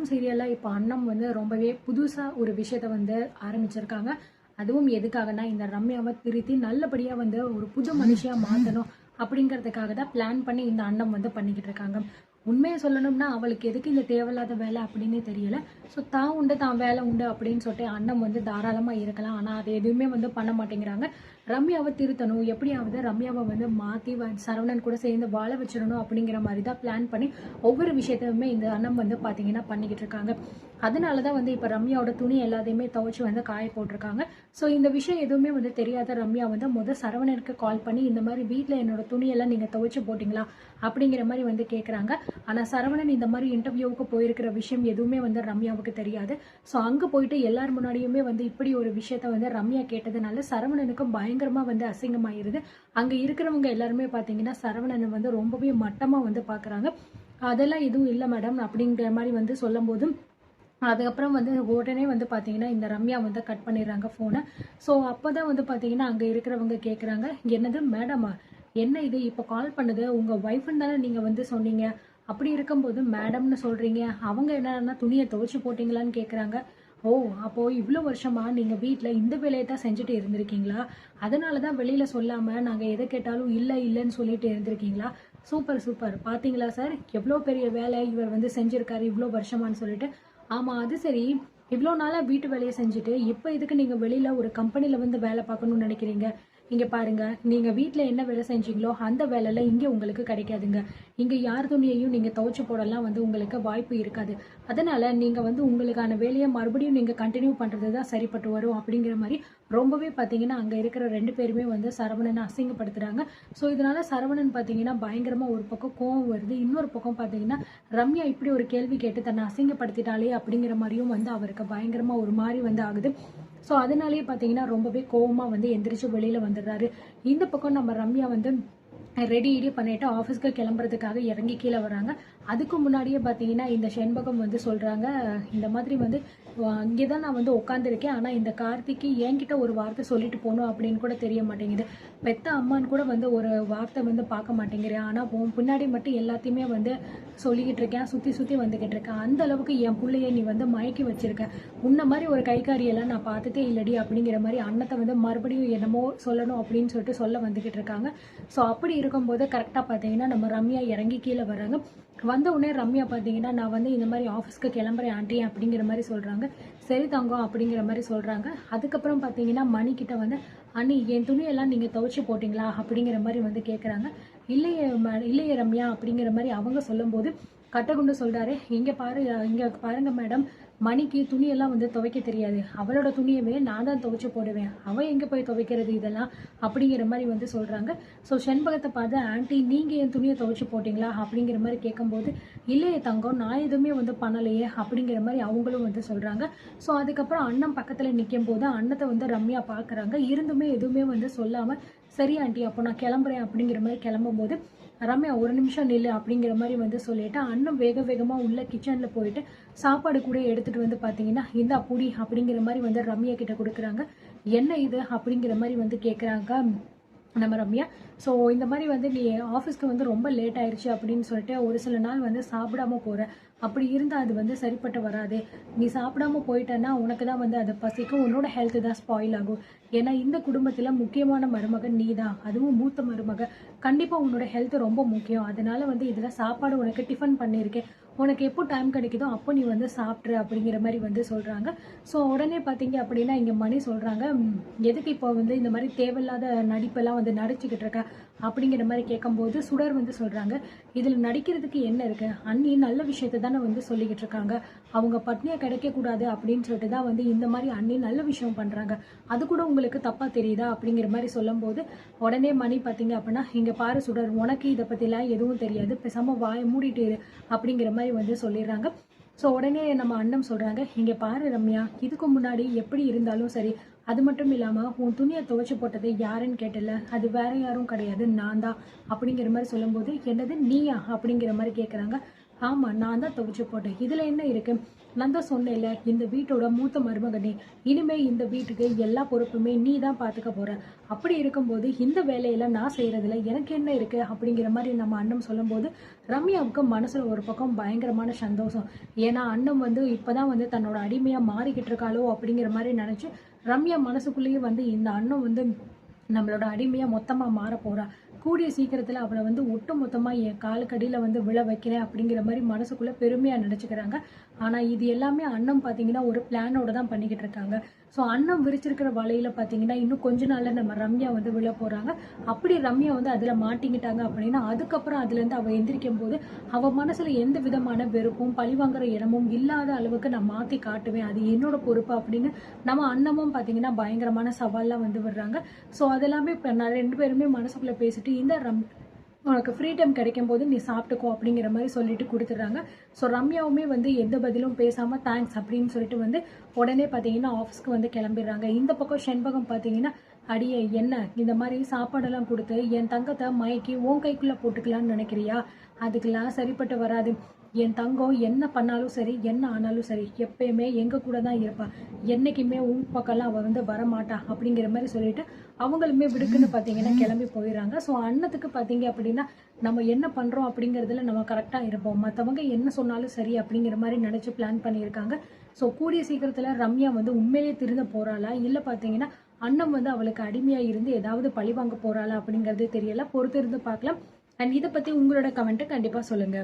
சீரியலில் இப்போ அண்ணம் வந்து ரொம்பவே புதுசாக ஒரு விஷயத்த வந்து ஆரம்பிச்சிருக்காங்க. அதுவும் எதுக்காகனா இந்த ரம்யாவை திருத்தி நல்லபடியாக வந்து ஒரு புது மனுஷியாக மாற்றணும் அப்படிங்கிறதுக்காக தான் பிளான் பண்ணி இந்த அண்ணம் வந்து பண்ணிக்கிட்டு இருக்காங்க. உண்மையை சொல்லணும்னா அவளுக்கு எதுக்கு இந்த தேவையில்லாத வேலை அப்படின்னு தெரியல. ஸோ தான் உண்டு தான் வேலை உண்டு அப்படின்னு சொல்லிட்டு அண்ணம் வந்து தாராளமாக இருக்கலாம். ஆனால் அது எதுவுமே வந்து பண்ண மாட்டேங்கிறாங்க. ரம்யாவை திருத்தணும், எப்படியாவது ரம்யாவை வந்து மாற்றி சரவணன் கூட சேர்ந்து வாழ வச்சிடணும் அப்படிங்கிற மாதிரி தான் பிளான் பண்ணி ஒவ்வொரு விஷயத்தையுமே இந்த அண்ணம் வந்து பார்த்தீங்கன்னா பண்ணிக்கிட்டு இருக்காங்க. அதனால தான் வந்து இப்போ ரம்யாவோட துணி எல்லாத்தையுமே துவைச்சி வந்து காய போட்டிருக்காங்க. ஸோ இந்த விஷயம் எதுவுமே வந்து தெரியாத ரம்யா வந்து சரவணனுக்கு கால் பண்ணி இந்த மாதிரி வீட்டில் என்னோட துணியெல்லாம் நீங்கள் துவைச்சி போட்டிங்களா அப்படிங்கிற மாதிரி வந்து கேட்குறாங்க. ஆனால் சரவணன் இந்த மாதிரி இன்டர்வியூவுக்கு போயிருக்கிற விஷயம் எதுவுமே வந்து ரம்யாவுக்கு தெரியாது. ஸோ அங்கே போயிட்டு எல்லார் முன்னாடியுமே வந்து இப்படி ஒரு விஷயத்த வந்து ரம்யா கேட்டதுனால சரவணனுக்கும் பயங்கரமாக வந்து அசிங்கமாயிருது. அங்கே இருக்கிறவங்க எல்லாருமே பார்த்தீங்கன்னா சரவணனை வந்து ரொம்பவே மட்டமாக வந்து பார்க்குறாங்க. அதெல்லாம் எதுவும் இல்லை மேடம் அப்படிங்கிற மாதிரி வந்து சொல்லும்போது அதுக்கப்புறம் வந்து உடனே வந்து பார்த்தீங்கன்னா இந்த ரம்யா வந்து கட் பண்ணிடுறாங்க ஃபோனை. ஸோ அப்போ தான் வந்து பார்த்தீங்கன்னா அங்கே இருக்கிறவங்க கேட்குறாங்க, என்னது மேடமா, என்ன இது இப்போ கால் பண்ணுது, உங்கள் ஒய்ஃப்னு தானே நீங்கள் வந்து சொன்னீங்க, அப்படி இருக்கும்போது மேடம்னு சொல்கிறீங்க, அவங்க என்னன்னா துணியை துவைச்சி போட்டிங்களான்னு கேட்குறாங்க. ஓ, அப்போது இவ்வளோ வருஷமாக நீங்கள் வீட்டில் இந்த வேலையை தான் செஞ்சுட்டு இருந்திருக்கீங்களா, அதனால தான் வெளியில் சொல்லாமல் நாங்கள் எதை கேட்டாலும் இல்லை இல்லைன்னு சொல்லிட்டு இருந்திருக்கீங்களா, சூப்பர் சூப்பர், பார்த்தீங்களா சார் எவ்வளோ பெரிய வேலை இவர் வந்து செஞ்சுருக்காரு இவ்வளோ வருஷமானு சொல்லிட்டு. ஆமாம், அது சரி, இவ்வளோ நாளாக வீட்டு வேலையை செஞ்சுட்டு இப்போ இதுக்கு நீங்கள் வெளியில் ஒரு கம்பெனியில் வந்து வேலை பார்க்கணும்னு நினைக்கிறீங்க. இங்கே பாருங்கள், நீங்கள் வீட்டில் என்ன வேலை செஞ்சீங்களோ அந்த வேலையில் இங்கே உங்களுக்கு கிடைக்காதுங்க. இங்கே யார் துணியையும் நீங்கள் துவைச்சி போடலாம் வந்து உங்களுக்கு வாய்ப்பு இருக்காது. அதனால் நீங்கள் வந்து உங்களுக்கான வேலையை மறுபடியும் நீங்கள் கண்டினியூ பண்ணுறது தான் சரிப்பட்டு வரும் அப்படிங்கிற மாதிரி ரொம்பவே பார்த்தீங்கன்னா அங்கே இருக்கிற 2 பேருமே வந்து சரவணனை அசிங்கப்படுத்துகிறாங்க. ஸோ இதனால் சரவணன் பார்த்தீங்கன்னா பயங்கரமாக ஒரு பக்கம் கோவம் வருது, இன்னொரு பக்கம் பார்த்தீங்கன்னா ரம்யா இப்படி ஒரு கேள்வி கேட்டு தன்னை அசிங்கப்படுத்திட்டாலே அப்படிங்கிற மாதிரியும் வந்து அவருக்கு பயங்கரமாக ஒரு மாதிரி வந்து ஆகுது. ஸோ அதனாலேயே பார்த்தீங்கன்னா ரொம்பவே கோவமாக வந்து எந்திரிச்சு வெளியில் வந்துடுறாரு. இந்த பக்கம் நம்ம ரம்யா வந்து ரெடி பண்ணிட்டு ஆஃபீஸ்க்கு கிளம்புறதுக்காக இறங்கி கீழே வராங்க. அதுக்கு முன்னாடியே பார்த்தீங்கன்னா இந்த செண்பகம் வந்து சொல்கிறாங்க, இந்த மாதிரி வந்து இங்கே தான் நான் வந்து உட்காந்துருக்கேன், ஆனால் இந்த கார்த்திக்கு என்கிட்ட ஒரு வார்த்தை சொல்லிட்டு போகணும் அப்படின்னு கூட தெரிய மாட்டேங்குது. பெத்த அம்மான்னு கூட வந்து ஒரு வார்த்தை வந்து பார்க்க மாட்டேங்கிறேன், ஆனால் உன் பின்னாடி மட்டும் எல்லாத்தையுமே வந்து சொல்லிக்கிட்டு இருக்கேன், சுற்றி சுற்றி வந்துக்கிட்டு இருக்கேன், அந்த அளவுக்கு என் பிள்ளைய நீ வந்து மயக்கி வச்சிருக்க, உன்ன மாதிரி ஒரு கைகாரியெல்லாம் நான் பார்த்ததே இல்லடி அப்படிங்கிற மாதிரி அண்ணத்தை வந்து மறுபடியும் என்னமோ சொல்லணும் அப்படின்னு சொல்லிட்டு சொல்ல வந்துக்கிட்டு இருக்காங்க. ஸோ அப்படி இருக்கும்போது கரெக்டாக பார்த்தீங்கன்னா நம்ம ரம்யா இறங்கி கீழே வராங்க. வந்த உடனே ரம்யா பார்த்தீங்கன்னா நான் வந்து இந்த மாதிரி ஆஃபீஸ்க்கு கிளம்புறேன் ஆண்டி அப்படிங்கிற மாதிரி சொல்கிறாங்க. சரி தங்கம் அப்படிங்கிற மாதிரி சொல்கிறாங்க. அதுக்கப்புறம் பார்த்தீங்கன்னா மணிக்கிட்ட வந்து அண்ணி என் துணியெல்லாம் நீங்கள் துவைச்சி போட்டிங்களா அப்படிங்கிற மாதிரி வந்து கேட்குறாங்க. இல்லையே ரம்யா அப்படிங்கிற மாதிரி அவங்க சொல்லும்போது கட்டகுண்டு சொல்கிறாரு, இங்கே பாருங்க மேடம், மணிக்கு துணியெல்லாம் வந்து துவைக்க தெரியாது, அவளோட துணியவே நான் தான் துவைச்சி போடுவேன், அவள் எங்கே போய் துவைக்கிறது இதெல்லாம் அப்படிங்கிற மாதிரி வந்து சொல்கிறாங்க. ஸோ செண்பகத்தை பார்த்து ஆண்டி நீங்கள் என் துணியை துவைச்சி போட்டிங்களா அப்படிங்கிற மாதிரி கேட்கும்போது இல்லையே தங்கம், நான் எதுவுமே வந்து பண்ணலையே அப்படிங்கிற மாதிரி அவங்களும் வந்து சொல்கிறாங்க. ஸோ அதுக்கப்புறம் அண்ணன் பக்கத்தில் நிற்கும் போது அண்ணத்தை வந்து ரம்யா பார்க்குறாங்க. இருந்துமே எதுவுமே வந்து சொல்லாமல் சரி ஆண்டி அப்போ நான் கிளம்புறேன் அப்படிங்கிற மாதிரி கிளம்பும்போது ரம்யா ஒரு நிமிஷம் நில்லு அப்படிங்கிற மாதிரி வந்து சொல்லிட்டு அண்ணன் வேகமாக உள்ள கிச்சனில் போயிட்டு சாப்பாடு கூட எடுத்துகிட்டு வந்து பார்த்தீங்கன்னா இந்த புடி அப்படிங்கிற மாதிரி வந்து ரம்யா கிட்ட கொடுக்குறாங்க. என்ன இது அப்படிங்கிற மாதிரி வந்து கேட்குறாங்க நம்ம ரம்யா. ஸோ இந்த மாதிரி வந்து நீ ஆஃபீஸ்க்கு வந்து ரொம்ப லேட் ஆயிடுச்சு அப்படின்னு சொல்லிட்டு ஒரு சில நாள் வந்து சாப்பிடாம போகிற, அப்படி இருந்தால் அது வந்து சரிப்பட்டு வராது, நீ சாப்பிடாம போயிட்டேன்னா உனக்கு தான் வந்து அது பசிக்கும், உன்னோட ஹெல்த்து தான் ஸ்பாயில் ஆகும். ஏன்னா இந்த குடும்பத்தில் முக்கியமான மருமகன் நீ தான், அதுவும் மூத்த மருமக, கண்டிப்பாக உன்னோட ஹெல்த் ரொம்ப முக்கியம். அதனால வந்து இதில் சாப்பாடு உனக்கு டிஃபன் பண்ணியிருக்கேன், உனக்கு எப்போ டைம் கிடைக்குதோ அப்போ நீ வந்து சாப்பிட்ரு அப்படிங்கிற மாதிரி வந்து சொல்கிறாங்க. ஸோ உடனே பார்த்தீங்க அப்படின்னா இங்கே மணி சொல்கிறாங்க, எதுக்கு இப்போ வந்து இந்த மாதிரி தேவையில்லாத நடிப்பெல்லாம் வந்து நடிச்சுக்கிட்டு இருக்க அப்படிங்கிற மாதிரி கேட்கும்போது சுடர் வந்து சொல்கிறாங்க, இதில் நடிக்கிறதுக்கு என்ன இருக்குது, அண்ணி நல்ல விஷயத்தை தானே வந்து சொல்லிக்கிட்டு இருக்காங்க, அவங்க பட்னியாக கிடைக்கக்கூடாது அப்படின்னு சொல்லிட்டு தான் வந்து இந்த மாதிரி அண்ணி நல்ல விஷயம் பண்ணுறாங்க, அது கூட உங்களுக்கு தப்பாக தெரியுதா அப்படிங்கிற மாதிரி சொல்லும்போது உடனே மணி பார்த்தீங்க அப்படின்னா இங்கே பாரு சுடர், உனக்கு இதை பற்றிலாம் எதுவும் தெரியாது, பேசாமல் வாயை மூடிட்டு இரு அப்படிங்கிற மாதிரி வந்து சொல்லிடுறாங்க. ஸோ உடனே நம்ம அண்ணன் சொல்கிறாங்க, இங்கே பாரு ரம்யா, இதுக்கு முன்னாடி எப்படி இருந்தாலும் சரி, அது மட்டும் இல்லாமல் உன் துணியை துவைச்சி போட்டது யாருன்னு கேட்டல, அது வேற யாரும் கிடையாது நான் தான் அப்படிங்கிற மாதிரி சொல்லும்போது என்னது நீயா அப்படிங்கிற மாதிரி கேட்குறாங்க. ஆமா, நான் தான் துவைச்சு போட்டேன். இதுல என்ன இருக்கு? நான் தான் சொன்னேன்ல, இந்த வீட்டோட மூத்த மருமக நீ. இனிமே இந்த வீட்டுக்கு எல்லா பொறுப்புமே நீ தான் பார்த்துக்க போற. அப்படி இருக்கும்போது இந்த வேலையெல்லாம் நான் செய்றதுல எனக்கு என்ன இருக்கு? அப்படிங்கிற மாரி நம்ம அண்ணன் சொல்லும்போது, ரம்யாவுக்கு மனசுல ஒரு பக்கம் பயங்கரமான சந்தோஷம். ஏன்னா அண்ணன் வந்து இப்பதான் வந்து தன்னோட அடிமையா மாறிக்கிட்டு இருக்காளோ அப்படிங்கிற மாரி நெனச்சு, ரம்யா மனசுக்குள்ளேயே வந்து இந்த அண்ணன் வந்து நம்மளோட அடிமையா மொத்தமா மாறப் போறா. கூடிய சீக்கிரத்துல அவள வந்து ஒட்டு மொத்தமா என் காலுக்கடியில வந்து விழ வைக்கிறேன் அப்படிங்கிற மாரி மனசுக்குள்ள பெருமையா நினைச்சுக்கிறாங்க. ஆனா இது எல்லாமே அண்ணன் பாத்தீங்கன்னா ஒரு பிளானோட தான் பண்ணிக்கிட்டு இருக்காங்க. ஸோ அண்ணன் விரிச்சிருக்கிற வலையில பாத்தீங்கன்னா இன்னும் கொஞ்ச நாள்ல நம்ம ரம்யா வந்து விழ போறாங்க. அப்படி ரம்யா வந்து அதுல மாட்டிக்கிட்டாங்க அப்படின்னா அதுக்கப்புறம் அதுல இருந்து அவ எந்திரிக்கும் போது அவ மனசுல எந்த விதமான வெறுப்பும் பழிவாங்குற இடமும் இல்லாத அளவுக்கு நான் மாத்தி காட்டுவேன். அது என்னோட பொறுப்பு அப்படின்னு நம்ம அண்ணமும் பாத்தீங்கன்னா பயங்கரமான சவால்லாம் வந்து விடுறாங்க. ஸோ அதெல்லாமே இப்போ நான் 2 பேருமே மனசுக்குள்ள பேசிட்டு இந்த உனக்கு ஃப்ரீ டைம் கிடைக்கும் போது நீ சாப்பிட்டுக்கோ அப்படிங்கிற மாதிரி சொல்லிட்டு கொடுத்துட்றாங்க. ஸோ ரம்யாவுமே வந்து எந்த பதிலும் பேசாமல் தேங்க்ஸ் அப்படின்னு சொல்லிட்டு வந்து உடனே பார்த்தீங்கன்னா ஆஃபீஸ்க்கு வந்து கிளம்பிடுறாங்க. இந்த பக்கம் செண்பகம் பார்த்தீங்கன்னா அடியே என்ன இந்த மாதிரி சாப்பாடெல்லாம் கொடுத்து என் தங்கத்தை மயக்கி உன் கைக்குள்ளே போட்டுக்கலான்னு நினைக்கிறியா? அதுக்கெல்லாம் சரிப்பட்டு வராது. என் தங்கம் என்ன பண்ணாலும் சரி என்ன ஆனாலும் சரி எப்பயுமே எங்க கூட தான் இருப்பா. என்னைக்குமே உன் பக்கம்லாம் அவள் வந்து வரமாட்டா அப்படிங்கிற மாதிரி சொல்லிட்டு அவங்களுமே விடுக்குன்னு பார்த்தீங்கன்னா கிளம்பி போயிடுறாங்க. ஸோ அண்ணத்துக்கு பார்த்தீங்க அப்படின்னா நம்ம என்ன பண்ணுறோம் அப்படிங்கிறதுல நம்ம கரெக்டாக இருப்போம். மற்றவங்க என்ன சொன்னாலும் சரி அப்படிங்கிற மாதிரி நினச்சி பிளான் பண்ணியிருக்காங்க. ஸோ கூடிய சீக்கிரத்தில் ரம்யா வந்து உண்மையிலேயே திருந்த போகிறாளா இல்லை பார்த்தீங்கன்னா அண்ணன் வந்து அவளுக்கு அடிமையாக இருந்து ஏதாவது பழி வாங்க போகிறாளா அப்படிங்கிறது தெரியல. பொறுத்து இருந்து பார்க்கலாம். அண்ட் இதை பற்றி உங்களோட கமெண்ட்டை கண்டிப்பாக சொல்லுங்கள்.